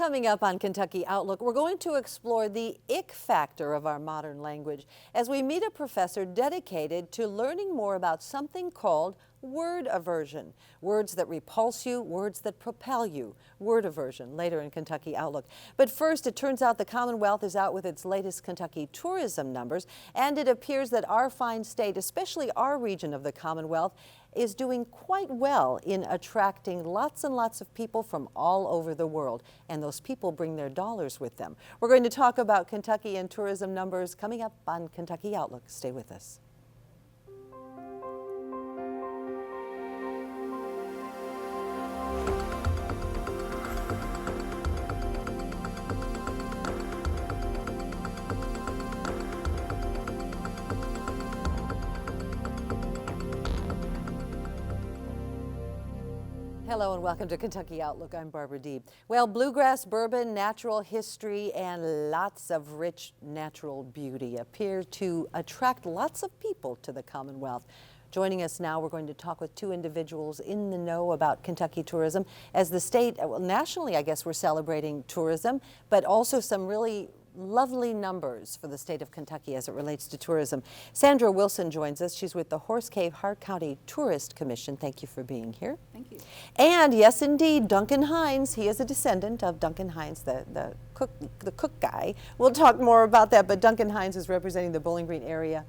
Coming up on Kentucky Outlook, we're going to explore the ick factor of our modern language as we meet a professor dedicated to learning more about something called word aversion. Words that repulse you, words that propel you. Word aversion, later in Kentucky Outlook. But first, it turns out the Commonwealth is out with its latest Kentucky tourism numbers, and it appears that our fine state, especially our region of the Commonwealth, is doing quite well in attracting lots and lots of people from all over the world. And those people bring their dollars with them. We're going to talk about Kentucky and tourism numbers coming up on Kentucky Outlook. Stay with us. Hello and welcome to Kentucky Outlook. I'm Barbara Deeb. Well, bluegrass, bourbon, natural history, and lots of rich natural beauty appear to attract lots of people to the Commonwealth. Joining us now, we're going to talk with two individuals in the know about Kentucky tourism. As the state, well, nationally, I guess we're celebrating tourism, but also some really lovely numbers for the state of Kentucky as it relates to tourism. Sandra Wilson joins us. She's with the Horse Cave Hart County Tourist Commission. Thank you for being here. Thank you. And yes, indeed, Duncan Hines. He is a descendant of Duncan Hines, the cook guy. We'll talk more about that, but Duncan Hines is representing the Bowling Green area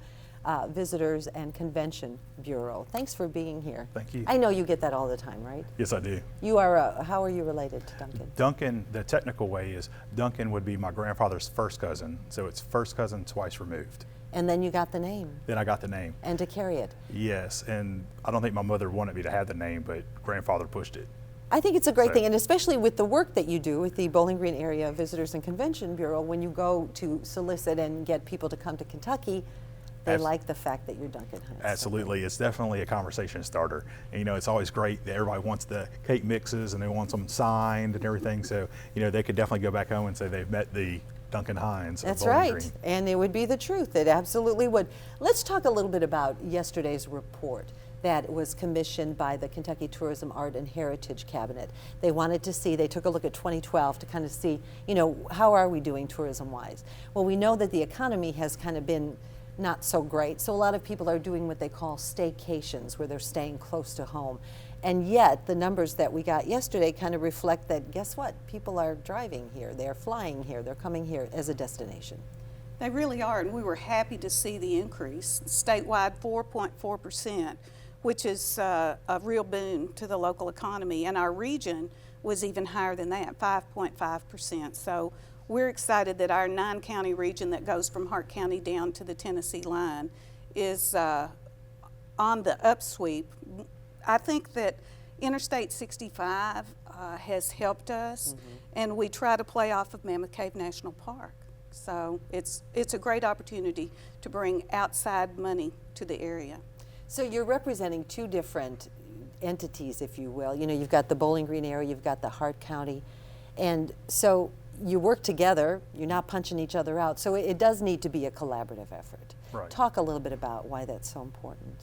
Visitors and Convention Bureau. Thanks for being here. Thank you. I know you get that all the time, right? Yes, I do. You are, how are you related to Duncan? Duncan, the technical way is Duncan would be my grandfather's first cousin, so it's first cousin twice removed. And then you got the name. Then I got the name. And to carry it. Yes, and I don't think my mother wanted me to have the name, but grandfather pushed it. I think it's a great thing, and especially with the work that you do with the Bowling Green Area Visitors and Convention Bureau, when you go to solicit and get people to come to Kentucky, they like the fact that you're Duncan Hines. Absolutely. It's definitely a conversation starter. And, you know, it's always great that everybody wants the cake mixes and they want them signed and everything. So, you know, they could definitely go back home and say they've met the Duncan Hines. That's right. And it would be the truth. It absolutely would. Let's talk a little bit about yesterday's report that was commissioned by the Kentucky Tourism, Art, and Heritage Cabinet. They wanted to see, they took a look at 2012 to kind of see, you know, how are we doing tourism-wise? Well, we know that the economy has kind of been not so great. So a lot of people are doing what they call staycations, where they're staying close to home. And yet the numbers that we got yesterday kind of reflect that, guess what? People are driving here, they're flying here, they're coming here as a destination. They really are, and we were happy to see the increase. Statewide 4.4%, which is a real boon to the local economy. And our region was even higher than that, 5.5%. So we're excited that our 9-county region that goes from Hart County down to the Tennessee line is on the upsweep. I think that Interstate 65 has helped us, and we try to play off of Mammoth Cave National Park. So it's a great opportunity to bring outside money to the area. So you're representing two different entities, if you will. You know, you've got the Bowling Green area, you've got the Hart County, and so you work together, you're not punching each other out, so it does need to be a collaborative effort. Right. Talk a little bit about why that's so important.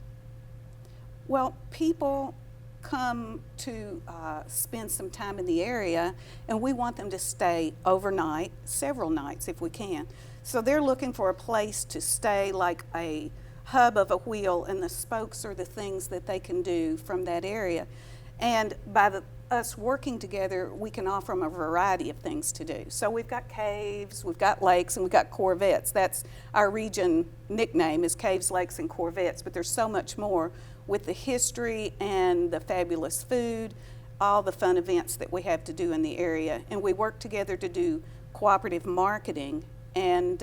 Well, people come to spend some time in the area, and we want them to stay overnight, several nights if we can. So they're looking for a place to stay, like a hub of a wheel, and the spokes are the things that they can do from that area. And by us working together, we can offer them a variety of things to do. So we've got caves, we've got lakes, and we've got corvettes. That's our region nickname, is Caves, Lakes, and Corvettes, but there's so much more with the history and the fabulous food, all the fun events that we have to do in the area. And we work together to do cooperative marketing, and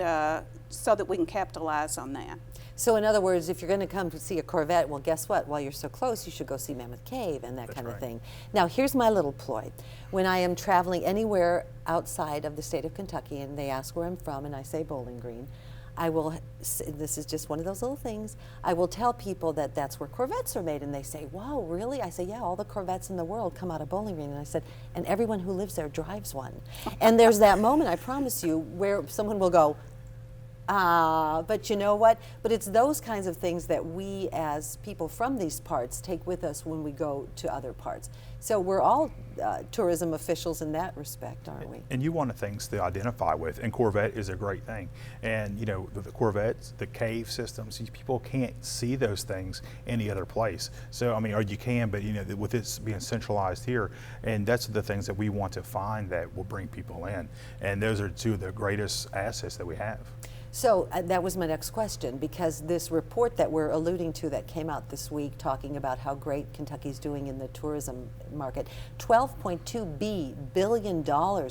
so that we can capitalize on that. So in other words, if you're going to come to see a Corvette, well, guess what? While you're so close, you should go see Mammoth Cave and that kind of thing. Now, here's my little ploy. When I am traveling anywhere outside of the state of Kentucky and they ask where I'm from and I say Bowling Green, I will, this is just one of those little things, I will tell people that that's where Corvettes are made, and they say, wow, really? I say, yeah, all the Corvettes in the world come out of Bowling Green. And I said, and everyone who lives there drives one. And there's that moment, I promise you, where someone will go, But you know what? But it's those kinds of things that we as people from these parts take with us when we go to other parts. So we're all tourism officials in that respect, aren't we? And you want things to identify with, and Corvette is a great thing. And you know, the Corvettes, the cave systems, these people can't see those things any other place. So I mean, or you can, but you know, with this being centralized here, and that's the things that we want to find that will bring people in. And those are two of the greatest assets that we have. So that was my next question, because this report that we're alluding to that came out this week talking about how great Kentucky's doing in the tourism market, $12.2 billion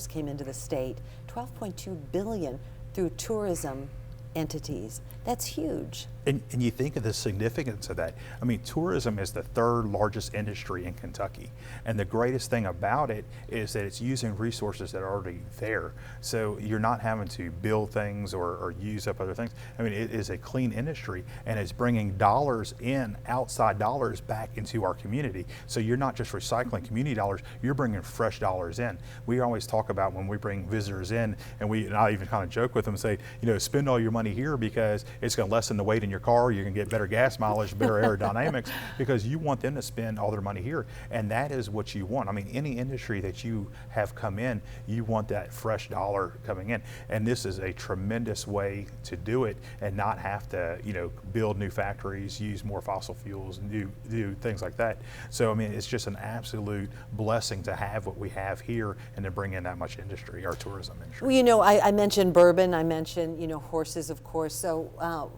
came into the state, $12.2 billion through tourism entities. That's huge. And you think of the significance of that. I mean, tourism is the third largest industry in Kentucky. And the greatest thing about it is that it's using resources that are already there. So you're not having to build things or use up other things. I mean, it is a clean industry, and it's bringing dollars in, outside dollars back into our community. So you're not just recycling community dollars, you're bringing fresh dollars in. We always talk about when we bring visitors in, and I even kind of joke with them and say, you know, spend all your money here because it's going to lessen the weight in your car, you can get better gas mileage, better aerodynamics, because you want them to spend all their money here. And that is what you want. I mean, any industry that you have come in, you want that fresh dollar coming in. And this is a tremendous way to do it and not have to, you know, build new factories, use more fossil fuels, and do things like that. So, I mean, it's just an absolute blessing to have what we have here and to bring in that much industry, our tourism industry. Well, you know, I mentioned bourbon, I mentioned, you know, horses, of course. So,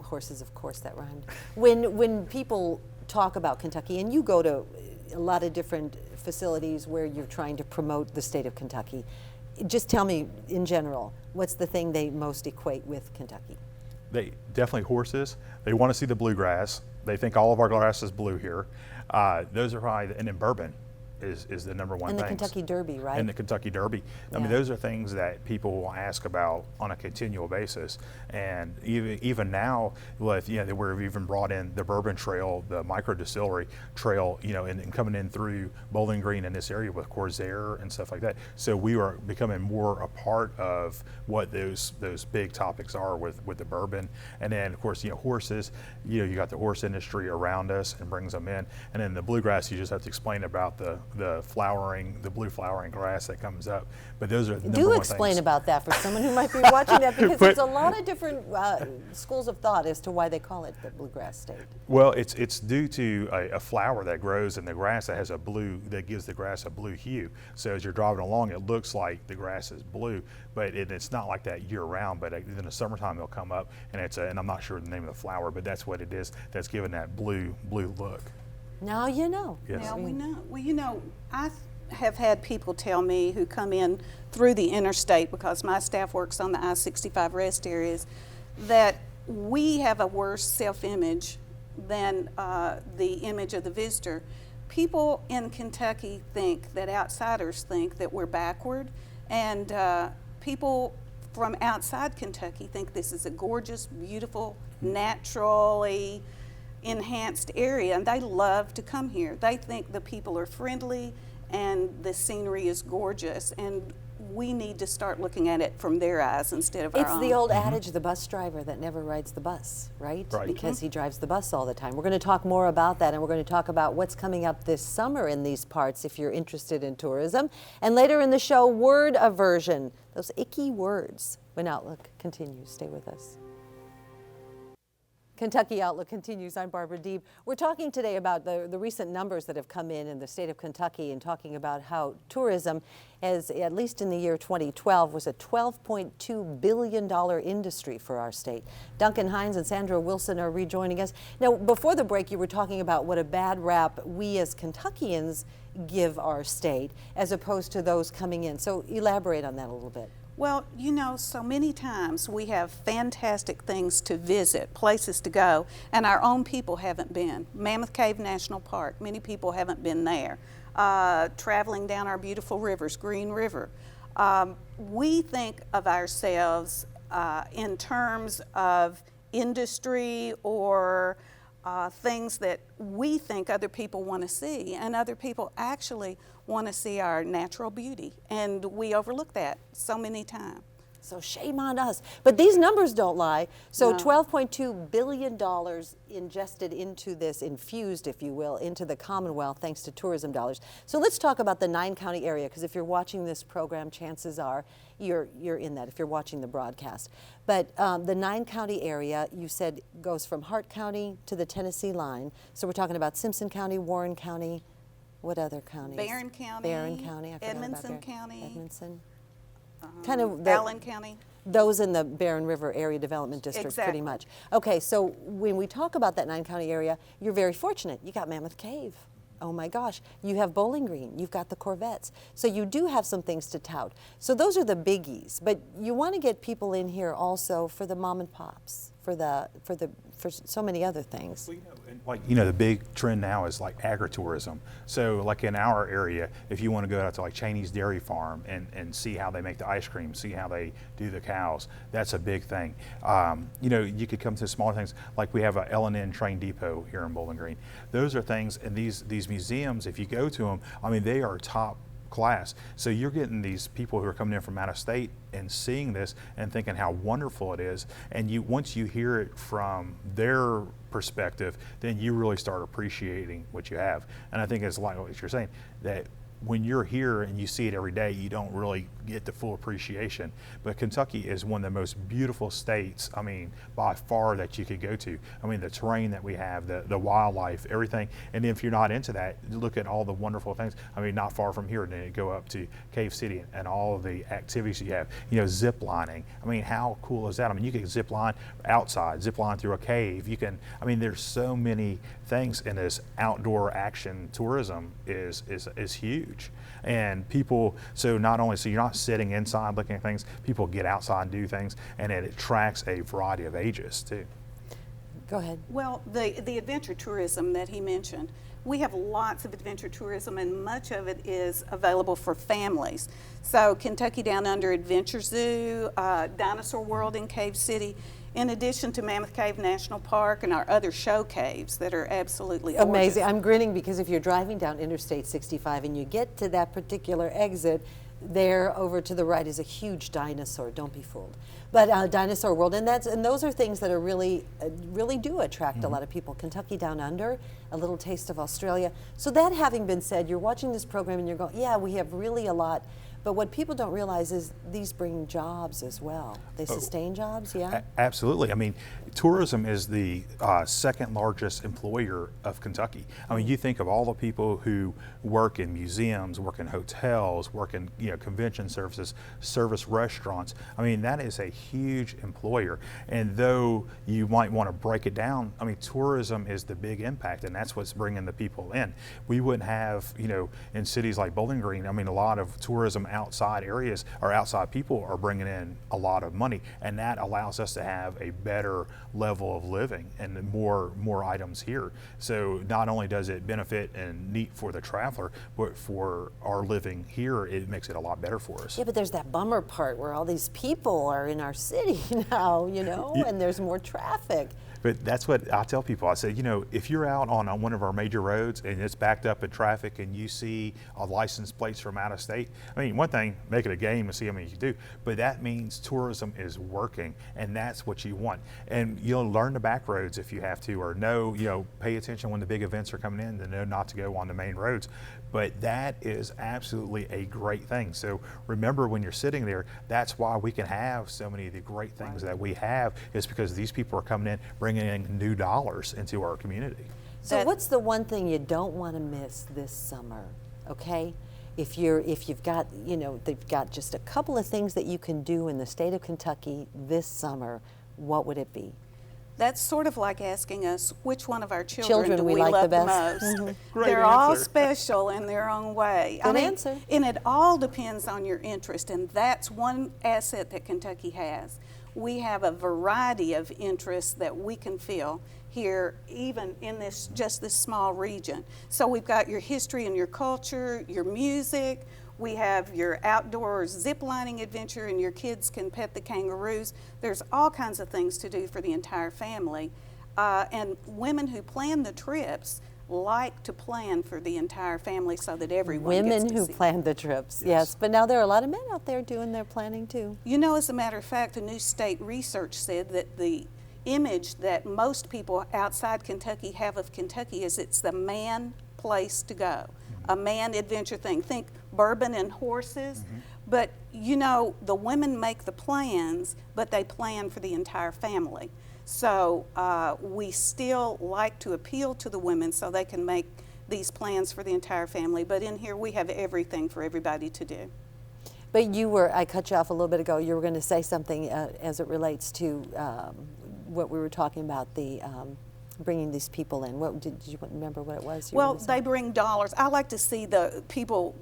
horses, of course, that rhymed. When people talk about Kentucky, and you go to a lot of different facilities where you're trying to promote the state of Kentucky, just tell me in general, what's the thing they most equate with Kentucky? They definitely horses. They want to see the bluegrass. They think all of our grass is blue here. Those are probably, and then bourbon is the number one thing. And the Kentucky Derby, right? And the Kentucky Derby. I mean, those are things that people will ask about on a continual basis. And even now, with, you know, we've even brought in the Bourbon Trail, the micro distillery trail, you know, and coming in through Bowling Green in this area with Corsair and stuff like that. So we are becoming more a part of what those big topics are with the bourbon. And then, of course, you know, horses, you know, you got the horse industry around us and brings them in. And then the bluegrass, you just have to explain about the blue flowering grass that comes up. But those are the number one things. Do explain about that for someone who might be watching that, because there's a lot of different schools of thought as to why they call it the bluegrass state. Well, it's due to a flower that grows in the grass that has a blue, that gives the grass a blue hue. So as you're driving along, it looks like the grass is blue, but it's not like that year round. But in the summertime, it'll come up, and I'm not sure the name of the flower, but that's what it is that's giving that blue look. Now you know. Yes. Now we know. Well, you know, I have had people tell me who come in through the interstate, because my staff works on the I-65 rest areas, that we have a worse self-image than the image of the visitor. People in Kentucky think that outsiders think that we're backward, and people from outside Kentucky think this is a gorgeous, beautiful, naturally enhanced area, and they love to come here. They think the people are friendly and the scenery is gorgeous, and we need to start looking at it from their eyes instead of our own. It's the old adage, the bus driver that never rides the bus, right? Because he drives the bus all the time. We're going to talk more about that, and we're going to talk about what's coming up this summer in these parts if you're interested in tourism. And later in the show, word aversion, those icky words. When Outlook continues, stay with us. Kentucky Outlook continues. I'm Barbara Deeb. We're talking today about the recent numbers that have come in the state of Kentucky, and talking about how tourism, as at least in the year 2012, was a $12.2 billion industry for our state. Duncan, Hines, and Sandra Wilson are rejoining us. Now, before the break, you were talking about what a bad rap we as Kentuckians give our state as opposed to those coming in. So elaborate on that a little bit. Well, you know, so many times we have fantastic things to visit, places to go, and our own people haven't been. Mammoth Cave National Park, many people haven't been there. Traveling down our beautiful rivers, Green River. We think of ourselves in terms of industry or things that we think other people want to see, and other people actually want to see our natural beauty, and we overlook that so many times. So shame on us. But these numbers don't lie. So No. $12.2 billion ingested into this, infused, if you will, into the Commonwealth thanks to tourism dollars. So let's talk about the 9-county area, because if you're watching this program, chances are you're in that, if you're watching the broadcast. But the 9-county area, you said, goes from Hart County to the Tennessee line. So we're talking about Simpson County, Warren County, what other counties? Barron County. Barron County, I forgot about Edmondson Barron. County. Edmondson. Kind of Allen County. those in the Barron River Area Development District, Exactly. pretty much. Okay, so when we talk about that 9-county area, you're very fortunate. You got Mammoth Cave. Oh my gosh, you have Bowling Green, you've got the Corvettes. So you do have some things to tout. So those are the biggies, but you want to get people in here also for the mom and pops, for so many other things. Well, the big trend now is like agritourism. So like in our area, if you want to go out to like Cheney's Dairy Farm and see how they make the ice cream, see how they do the cows, that's a big thing. You could come to smaller things, like we have a L&N train depot here in Bowling Green. Those are things, and these museums, if you go to them, I mean, they are top class. So you're getting these people who are coming in from out of state and seeing this and thinking how wonderful it is. And once you hear it from their perspective, then you really start appreciating what you have. And I think it's like what you're saying, that when you're here and you see it every day, you don't really get the full appreciation. But Kentucky is one of the most beautiful states, I mean, by far, that you could go to. I mean, the terrain that we have, the wildlife, everything. And if you're not into that, look at all the wonderful things. I mean, not far from here, then you go up to Cave City and all of the activities you have. Zip lining. I mean, how cool is that? I mean, you can zip line outside, zip line through a cave. You can, I mean, there's so many things in this outdoor action tourism is huge. And people, so you're not sitting inside looking at things, people get outside and do things, and it attracts a variety of ages too. Go ahead. Well, the adventure tourism that he mentioned, we have lots of adventure tourism, and much of it is available for families. So Kentucky Down Under Adventure Zoo, Dinosaur World in Cave City, in addition to Mammoth Cave National Park and our other show caves that are absolutely gorgeous. Amazing. I'm grinning because if you're driving down Interstate 65 and you get to that particular exit, there over to the right is a huge dinosaur. Don't be fooled. But Dinosaur World, and those are things that are really do attract a lot of people. Kentucky Down Under, a little taste of Australia. So that having been said, you're watching this program and you're going, yeah, we have really a lot. But what people don't realize is these bring jobs as well. They sustain jobs, yeah? Absolutely. I mean, tourism is the second largest employer of Kentucky. I mean, you think of all the people who work in museums, work in hotels, work in convention services, service restaurants. I mean, that is a huge employer. And though you might want to break it down, I mean, tourism is the big impact, and that's what's bringing the people in. We wouldn't have, in cities like Bowling Green, I mean, a lot of tourism outside areas or outside people are bringing in a lot of money, and that allows us to have a better level of living and more items here. So not only does it benefit and neat for the traveler, but for our living here, it makes it a lot better for us. Yeah, but there's that bummer part where all these people are in our city now, and there's more traffic. But that's what I tell people. I say, if you're out on one of our major roads and it's backed up in traffic and you see a license plates from out of state, I mean, one thing, make it a game and see how many you do, but that means tourism is working, and that's what you want. And you'll learn the back roads if you have to, or pay attention when the big events are coming in to know not to go on the main roads. But that is absolutely a great thing. So remember, when you're sitting there, that's why we can have so many of the great things that we have, is because these people are coming in, bringing in new dollars into our community. So what's the one thing you don't want to miss this summer, okay? If you've got, they've got just a couple of things that you can do in the state of Kentucky this summer, what would it be? That's sort of like asking us which one of our children do we like love the the best. most. Great They're all answer. special in their own way. Good answer. And it all depends on your interest, and that's one asset that Kentucky has. We have a variety of interests that we can fill here, even in this small region. So we've got your history and your culture, your music. We have your outdoor zip-lining adventure, and your kids can pet the kangaroos. There's all kinds of things to do for the entire family. And women who plan the trips like to plan for the entire family so that everyone Women gets to who see. plan the trips, Yes. yes. But now there are a lot of men out there doing their planning too. You know, as a matter of fact, a new state research said that the image that most people outside Kentucky have of Kentucky is it's the man place to go, a man adventure thing. Think bourbon and horses. But you know, the women make the plans, but they plan for the entire family. So we still like to appeal to the women so they can make these plans for the entire family. But in here we have everything for everybody to do. But I cut you off a little bit ago. You were going to say something as it relates to what we were talking about, the bringing these people in. What did you remember what it was? Well, they bring dollars. I like to see the people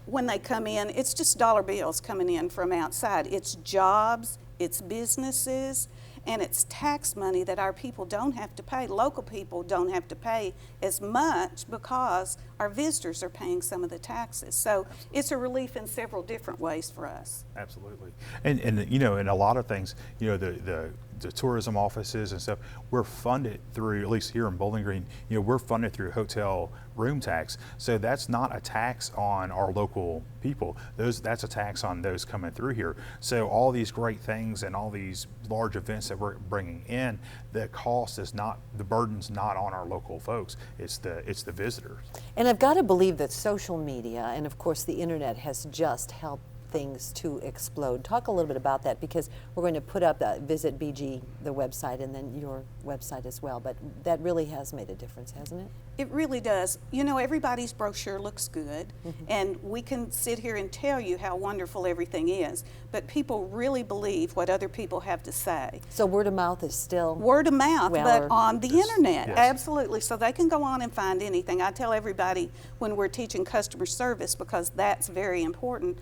when they come in. It's just dollar bills coming in from outside. It's jobs, it's businesses, and it's tax money that our people don't have to pay. Local people don't have to pay as much because our visitors are paying some of the taxes. So it's a relief in several different ways for us. Absolutely. And you know, in a lot of things, you know, the tourism offices and stuff, we're funded through, at least here in Bowling Green, you know, we're funded through hotel room tax. So that's not a tax on our local people. That's a tax on those coming through here. So all these great things and all these large events that we're bringing in, the cost is not, the burden's not on our local folks. It's the visitors. And I've got to believe that social media and of course the internet has just helped things to explode. Talk a little bit about that, because we're going to put up Visit BG, the website, and then your website as well. But that really has made a difference, hasn't it? It really does. You know, everybody's brochure looks good, and we can sit here and tell you how wonderful everything is, but people really believe what other people have to say. So word of mouth is still Word of mouth, but on the internet, yes. absolutely. So they can go on and find anything. I tell everybody when we're teaching customer service, because that's very important,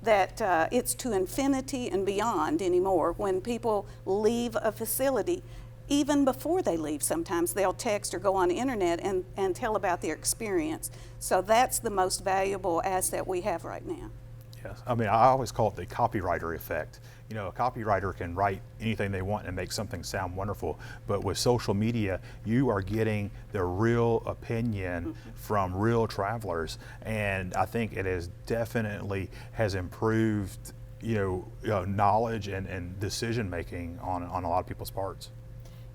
that it's to infinity and beyond anymore. When people leave a facility, even before they leave, sometimes they'll text or go on the internet and tell about their experience. So that's the most valuable asset we have right now. Yes, I mean, I always call it the copywriter effect. You know, a copywriter can write anything they want and make something sound wonderful, but with social media, you are getting the real opinion from real travelers, and I think it has definitely has improved, you know, knowledge and decision making on a lot of people's parts.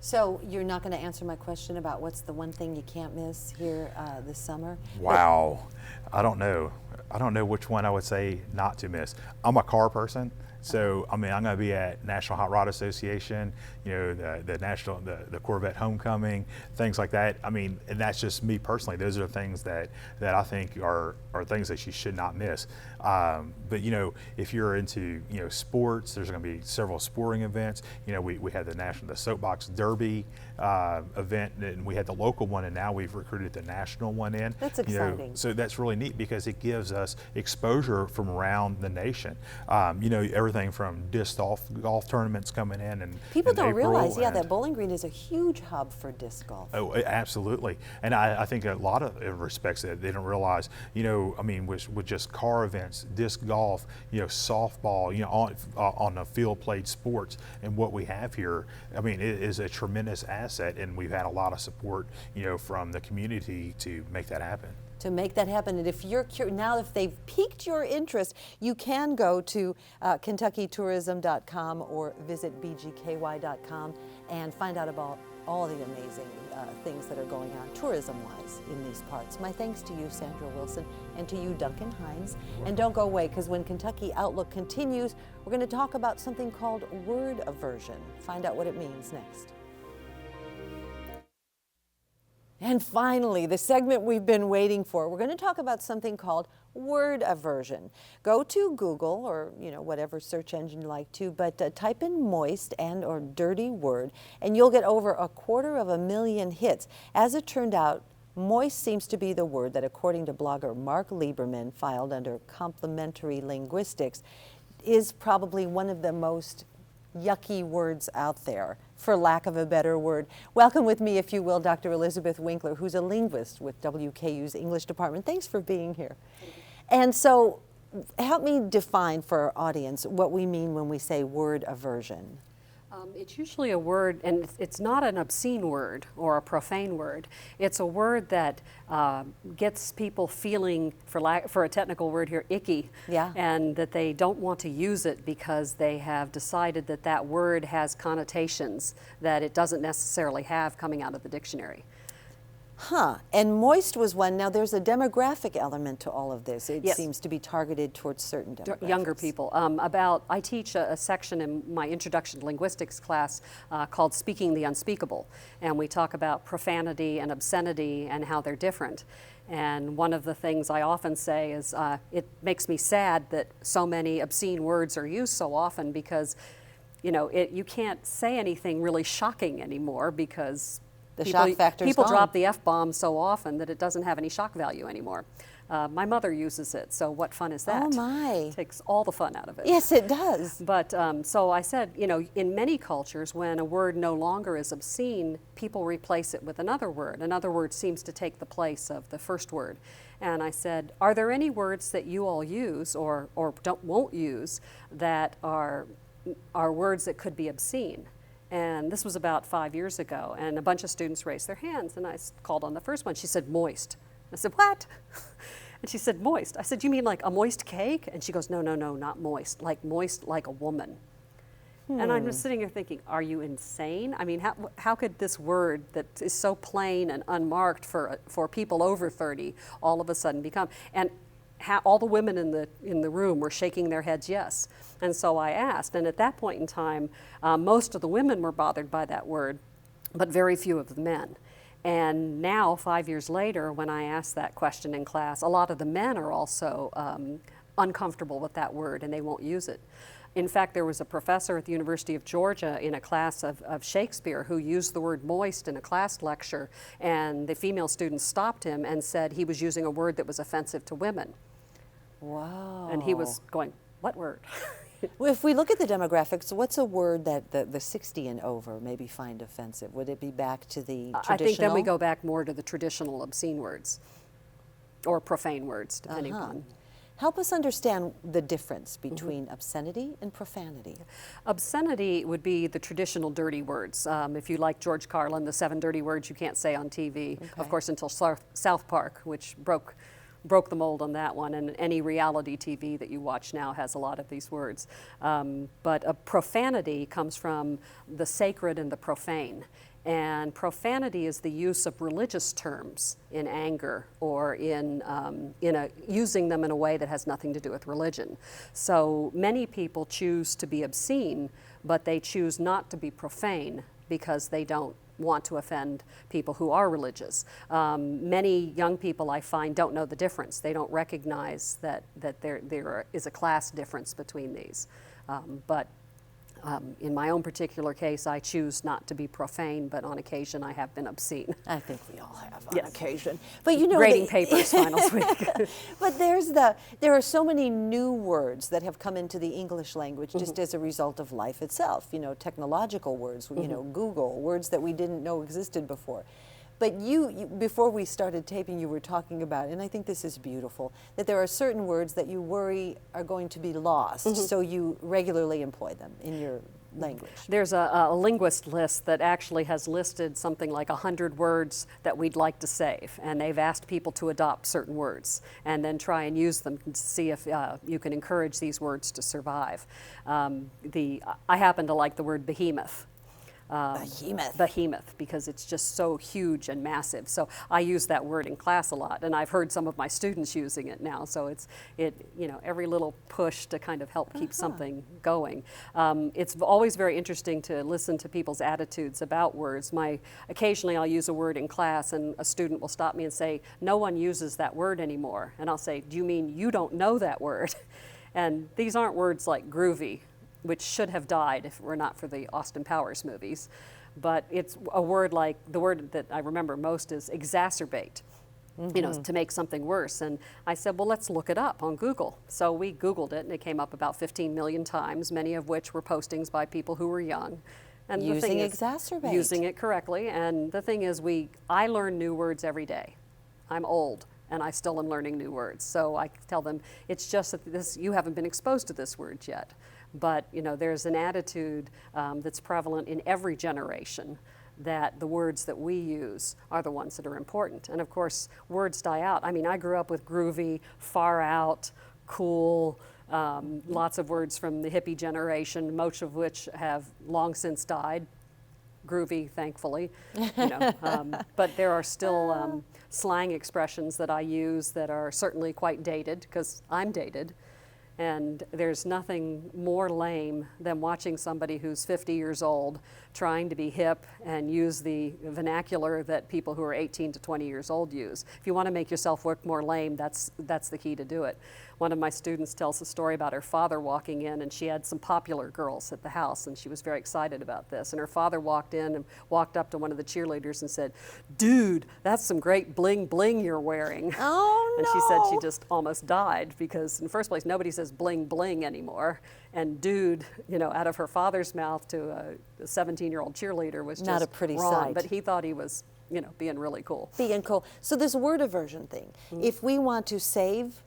So you're not going to answer my question about what's the one thing you can't miss here this summer? Wow, I don't know. I don't know which one I would say not to miss. I'm a car person, so I mean, I'm going to be at National Hot Rod Association, you know, the Corvette Homecoming, things like that. I mean, and that's just me personally. Those are things that I think are things that you should not miss. But you know, if you're into, you know, sports, there's going to be several sporting events. You know, we had the Soapbox Derby event, and we had the local one, and now we've recruited the national one in. That's you know, exciting. so that's really neat because it gives us exposure from around the nation. You know, everything from disc golf tournaments coming in, and People in don't April, realize, yeah, and- that Bowling Green is a huge hub for disc golf. Oh, absolutely. And I think a lot of respects that they don't realize, you know, I mean, with just car events, disc golf, you know, softball, you know, on the field played sports, and what we have here, I mean, it is a tremendous asset, and we've had a lot of support, you know, from the community to make that happen. To make that happen. And if you're now, if they've piqued your interest, you can go to KentuckyTourism.com or visit bgky.com and find out about all the amazing things that are going on tourism-wise in these parts. My thanks to you, Sandra Wilson, and to you, Duncan Hines. And don't go away, because when Kentucky Outlook continues, we're going to talk about something called word aversion. Find out what it means next. And finally, the segment we've been waiting for. We're going to talk about something called word aversion. Go to Google or, you know, whatever search engine you like to, but type in moist and or dirty word, and you'll get over 250,000 hits. As it turned out, moist seems to be the word that, according to blogger Mark Lieberman, filed under complementary linguistics, is probably one of the most yucky words out there, for lack of a better word. Welcome with me, if you will, Dr. Elizabeth Winkler, who's a linguist with WKU's English department. Thanks for being here. And so, help me define for our audience what we mean when we say word aversion. It's usually a word, and it's not an obscene word or a profane word. It's a word that gets people feeling, for a technical word here, icky, Yeah. and that they don't want to use it because they have decided that that word has connotations that it doesn't necessarily have coming out of the dictionary. Huh. And moist was one. Now, there's a demographic element to all of this. It Yes. seems to be targeted towards certain demographics. Younger people. I teach a section in my Introduction to Linguistics class called Speaking the Unspeakable, and we talk about profanity and obscenity and how they're different. And one of the things I often say is it makes me sad that so many obscene words are used so often because, you can't say anything really shocking anymore because The shock factor's people gone. drop the F-bomb so often that it doesn't have any shock value anymore. My mother uses it, so what fun is that? Oh, my. Takes all the fun out of it. Yes, it does. But so I said, in many cultures, when a word no longer is obscene, people replace it with another word. Another word seems to take the place of the first word. And I said, are there any words that you all use or won't use that are words that could be obscene? And this was about 5 years ago, and a bunch of students raised their hands, and I called on the first one. She said, moist. I said, what? And she said, moist. I said, you mean like a moist cake? And she goes, no, not moist like a woman. And I'm just sitting here thinking, are you insane? I mean, how could this word that is so plain and unmarked for people over 30 all of a sudden become, and all the women in the room were shaking their heads yes. And so I asked, and at that point in time, most of the women were bothered by that word, but very few of the men. And now, 5 years later, when I asked that question in class, a lot of the men are also uncomfortable with that word and they won't use it. In fact, there was a professor at the University of Georgia in a class of Shakespeare who used the word moist in a class lecture, and the female students stopped him and said he was using a word that was offensive to women. Wow. And he was going, what word? Well, if we look at the demographics, what's a word that the 60 and over maybe find offensive? Would it be back to the traditional? I think then we go back more to the traditional obscene words or profane words, depending upon. Help us understand the difference between obscenity and profanity. Obscenity would be the traditional dirty words. If you like George Carlin, the 7 dirty words you can't say on TV, of course, until South Park, which broke the mold on that one, and any reality TV that you watch now has a lot of these words. But a profanity comes from the sacred and the profane. And profanity is the use of religious terms in anger or in using them in a way that has nothing to do with religion. So many people choose to be obscene, but they choose not to be profane because they don't want to offend people who are religious. Many young people, I find, don't know the difference. They don't recognize that there is a class difference between these. In my own particular case, I choose not to be profane, but on occasion I have been obscene. I think we all have on Yes. occasion. But Grading papers finals week. But there are so many new words that have come into the English language just as a result of life itself. Technological words, Google, words that we didn't know existed before. But you, before we started taping, you were talking about, and I think this is beautiful, that there are certain words that you worry are going to be lost, so you regularly employ them in your language. There's a linguist list that actually has listed something like 100 words that we'd like to save, and they've asked people to adopt certain words and then try and use them to see if you can encourage these words to survive. I happen to like the word behemoth. Behemoth, because it's just so huge and massive. So I use that word in class a lot, and I've heard some of my students using it now. So it's every little push to kind of help keep something going. It's always very interesting to listen to people's attitudes about words. Occasionally I'll use a word in class, and a student will stop me and say, "No one uses that word anymore." And I'll say, "Do you mean you don't know that word?" And these aren't words like groovy, which should have died if it were not for the Austin Powers movies. But it's a word like, the word that I remember most is exacerbate, to make something worse. And I said, well, let's look it up on Google. So we Googled it, and it came up about 15 million times, many of which were postings by people who were young. And using exacerbate. Using it correctly. And the thing is, I learn new words every day. I'm old, and I still am learning new words. So I tell them, it's just that you haven't been exposed to this word yet. but there's an attitude that's prevalent in every generation that the words that we use are the ones that are important. And of course, words die out. I mean, I grew up with groovy, far out, cool, lots of words from the hippie generation, most of which have long since died. Groovy, thankfully, but there are still slang expressions that I use that are certainly quite dated, because I'm dated. And there's nothing more lame than watching somebody who's 50 years old trying to be hip and use the vernacular that people who are 18 to 20 years old use. If you want to make yourself look more lame, that's the key to do it. One of my students tells a story about her father walking in, and she had some popular girls at the house, and she was very excited about this. And her father walked in and walked up to one of the cheerleaders and said, "Dude, that's some great bling bling you're wearing." Oh, And no. she said she just almost died, because in the first place, nobody says bling bling anymore. And dude, out of her father's mouth to a 17-year-old cheerleader was Not just a pretty wrong. sight. But he thought he was, being really cool. Being cool. So this word aversion thing, if we want to save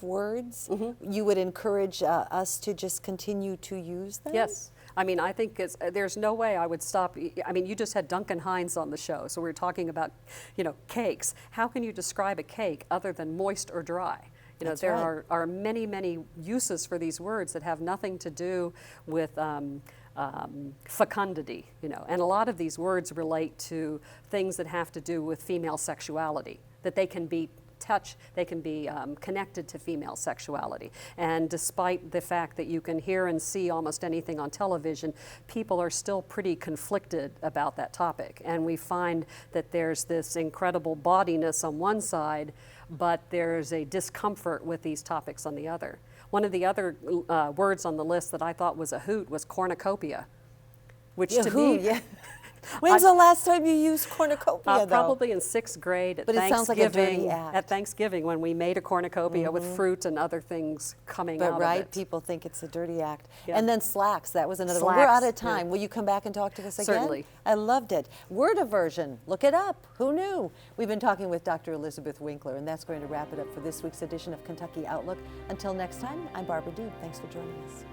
words, you would encourage us to just continue to use them? Yes. I mean, I think there's no way I would stop. I mean, you just had Duncan Hines on the show, so we were talking about, cakes. How can you describe a cake other than moist or dry? That's There right. are many, many uses for these words that have nothing to do with fecundity, and a lot of these words relate to things that have to do with female sexuality, that they can be connected to female sexuality. And despite the fact that you can hear and see almost anything on television, people are still pretty conflicted about that topic. And we find that there's this incredible bawdiness on one side, but there's a discomfort with these topics on the other. One of the other words on the list that I thought was a hoot was cornucopia, which to me, Yeah. When's the last time you used cornucopia, though? probably in 6th grade at But it sounds like a dirty Thanksgiving. act. At Thanksgiving, when we made a cornucopia with fruit and other things coming But out right, of it. people think it's a dirty act. Yeah. And then slacks, that was another one. We're Slacks, out of time. yeah. Will you come back and talk to us again? Certainly. I loved it. Word aversion, look it up. Who knew? We've been talking with Dr. Elizabeth Winkler, and that's going to wrap it up for this week's edition of Kentucky Outlook. Until next time, I'm Barbara Deeb. Thanks for joining us.